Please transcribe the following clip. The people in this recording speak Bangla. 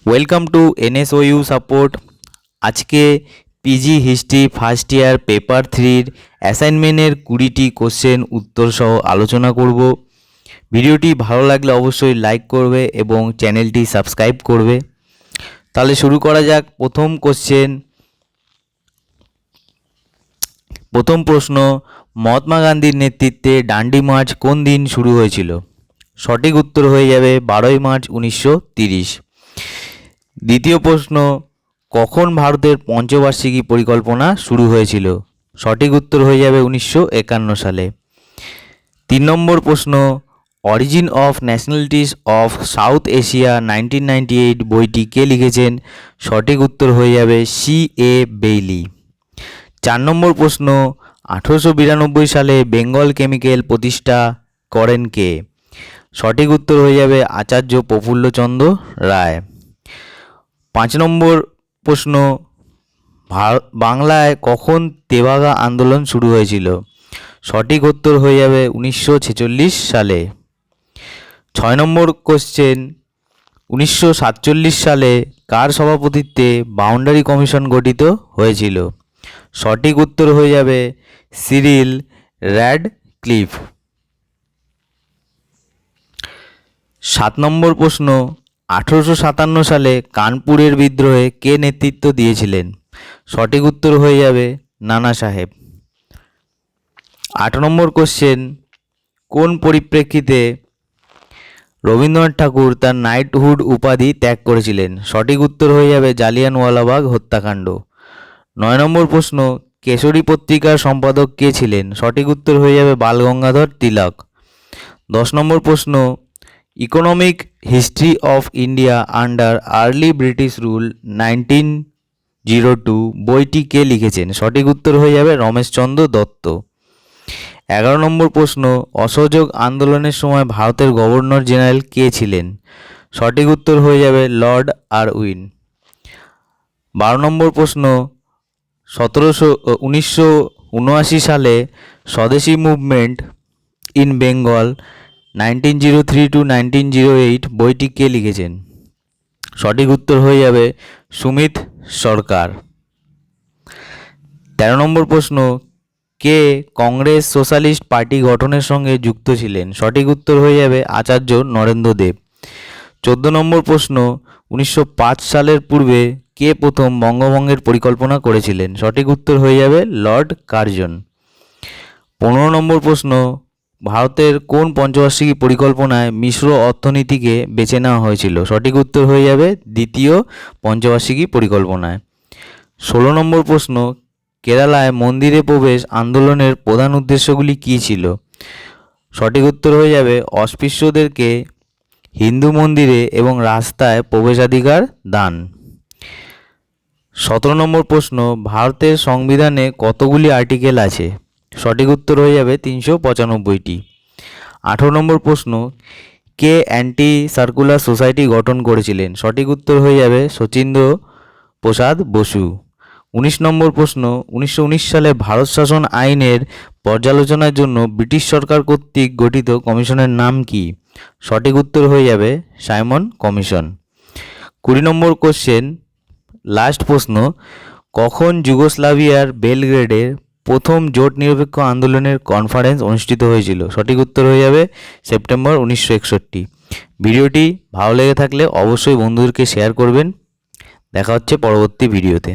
Welcome to NSOU support. আজকে PG history first year paper 3-র অ্যাসাইনমেন্টের 20টি কোশ্চেন উত্তর সহ আলোচনা করব। ভিডিওটি ভালো লাগলে অবশ্যই লাইক করবে এবং চ্যানেলটি সাবস্ক্রাইব করবে। তাহলে শুরু করা যাক। প্রথম প্রশ্ন, মহাত্মা গান্ধীর নেতৃত্বে ডান্ডি মার্চ কোন দিন শুরু হয়েছিল? সঠিক উত্তর হয়ে যাবে 12ই মার্চ 1930। দ্বিতীয় প্রশ্ন, কখন ভারতের পঞ্চবার্ষিকী পরিকল্পনা শুরু হয়েছিল? সঠিক উত্তর হয়ে যাবে 1951 সালে। 3 নম্বর প্রশ্ন, origin of nationalities of south Asia 1998 বইটি কে লিখেছেন? সঠিক উত্তর হয়ে যাবে C.A. বেইলি। 4 নম্বর প্রশ্ন, 1892 সালে বেঙ্গল কেমিক্যাল প্রতিষ্ঠা করেন কে? সঠিক উত্তর হয়ে যাবে আচার্য প্রফুল্লচন্দ্র রায়। 5 নম্বর প্রশ্ন, বাংলায় কখন তেভাগা আন্দোলন শুরু হয়েছিল? সঠিক উত্তর হয়ে যাবে 1946 সালে। 6 নম্বর কোশ্চেন, 1947 সালে কার সভাপতিত্বে বাউন্ডারি কমিশন গঠিত হয়েছিল? সঠিক উত্তর হয়ে যাবে সিরিল র্যাডক্লিফ। 7 নম্বর প্রশ্ন, 1857 সালে কানপুরের বিদ্রোহে কে নেতৃত্ব দিয়েছিলেন? সঠিক উত্তর হয়ে যাবে নানা সাহেব। 8 নম্বর কোশ্চেন, কোন পরিপ্রেক্ষিতে রবীন্দ্রনাথ ঠাকুর তার নাইটহুড উপাধি ত্যাগ করেছিলেন? সঠিক উত্তর হয়ে যাবে জালিয়ানওয়ালাবাগ হত্যাকাণ্ড। 9 নম্বর প্রশ্ন, কেশরী পত্রিকার সম্পাদক কে ছিলেন? সঠিক উত্তর হয়ে যাবে বালগঙ্গাধর তিলক। 10 নম্বর প্রশ্ন, economic history of India under early British rule 1902 বইটি কে লিখেছেন? সঠিক উত্তর হয়ে যাবে রমেশচন্দ্র দত্ত। 11 নম্বর প্রশ্ন, অসহযোগ আন্দোলনের সময় ভারতের গভর্নর জেনারেল কে ছিলেন? সঠিক উত্তর হয়ে যাবে লর্ড আরউইন। 12 নম্বর প্রশ্ন, 1979 সালে স্বদেশী মুভমেন্ট ইন বেঙ্গল 1903-1908 বইটি কে লিখেছেন? সঠিক উত্তর হয়ে যাবে সুমিত সরকার। 13 নম্বর প্রশ্ন, কে কংগ্রেস সোশ্যালিস্ট পার্টি গঠনের সঙ্গে যুক্ত ছিলেন? সঠিক উত্তর হয়ে যাবে আচার্য নরেন্দ্র দেব। 14 নম্বর প্রশ্ন, 1905 সালের পূর্বে কে প্রথম বঙ্গভঙ্গের পরিকল্পনা করেছিলেন? সঠিক উত্তর হয়ে যাবে লর্ড কার্জন। 15 নম্বর প্রশ্ন, ভারতের কোন পঞ্চবার্ষিকী পরিকল্পনায় মিশ্র অর্থনীতিকে বেছে নেওয়া হয়েছিল? সঠিক উত্তর হয়ে যাবে দ্বিতীয় পঞ্চবার্ষিকী পরিকল্পনায়। 16 নম্বর প্রশ্ন, কেরালায় মন্দিরে প্রবেশ আন্দোলনের প্রধান উদ্দেশ্যগুলি কী ছিল? সঠিক উত্তর হয়ে যাবে অস্পৃশ্যদেরকে হিন্দু মন্দিরে এবং রাস্তায় প্রবেশাধিকার দান। 17 নম্বর প্রশ্ন, ভারতের সংবিধানে কতগুলি আর্টিকেল আছে? সঠিক উত্তর হয়ে যাবে 395টি। 18 নম্বর প্রশ্ন, কে অ্যান্টি সার্কুলার সোসাইটি গঠন করেছিলেন? সঠিক উত্তর হয়ে যাবে শচীন্দ্র প্রসাদ বসু। 19 নম্বর প্রশ্ন, 1919 সালে ভারত শাসন আইনের পর্যালোচনার জন্য ব্রিটিশ সরকার কর্তৃক গঠিত কমিশনের নাম কি? সঠিক উত্তর হয়ে যাবে সাইমন কমিশন। 20 নম্বর কোশ্চেন, লাস্ট প্রশ্ন, কখন যুগোস্লাভিয়ার বেলগ্রেডে প্রথম জোট নিরপেক্ষ আন্দোলনের কনফারেন্স অনুষ্ঠিত হয়েছিল? সঠিক উত্তর হয়ে যাবে সেপ্টেম্বর 1961। ভিডিওটি ভালো লেগে থাকলে অবশ্যই বন্ধুদেরকে শেয়ার করবেন। দেখা হচ্ছে পরবর্তী ভিডিওতে।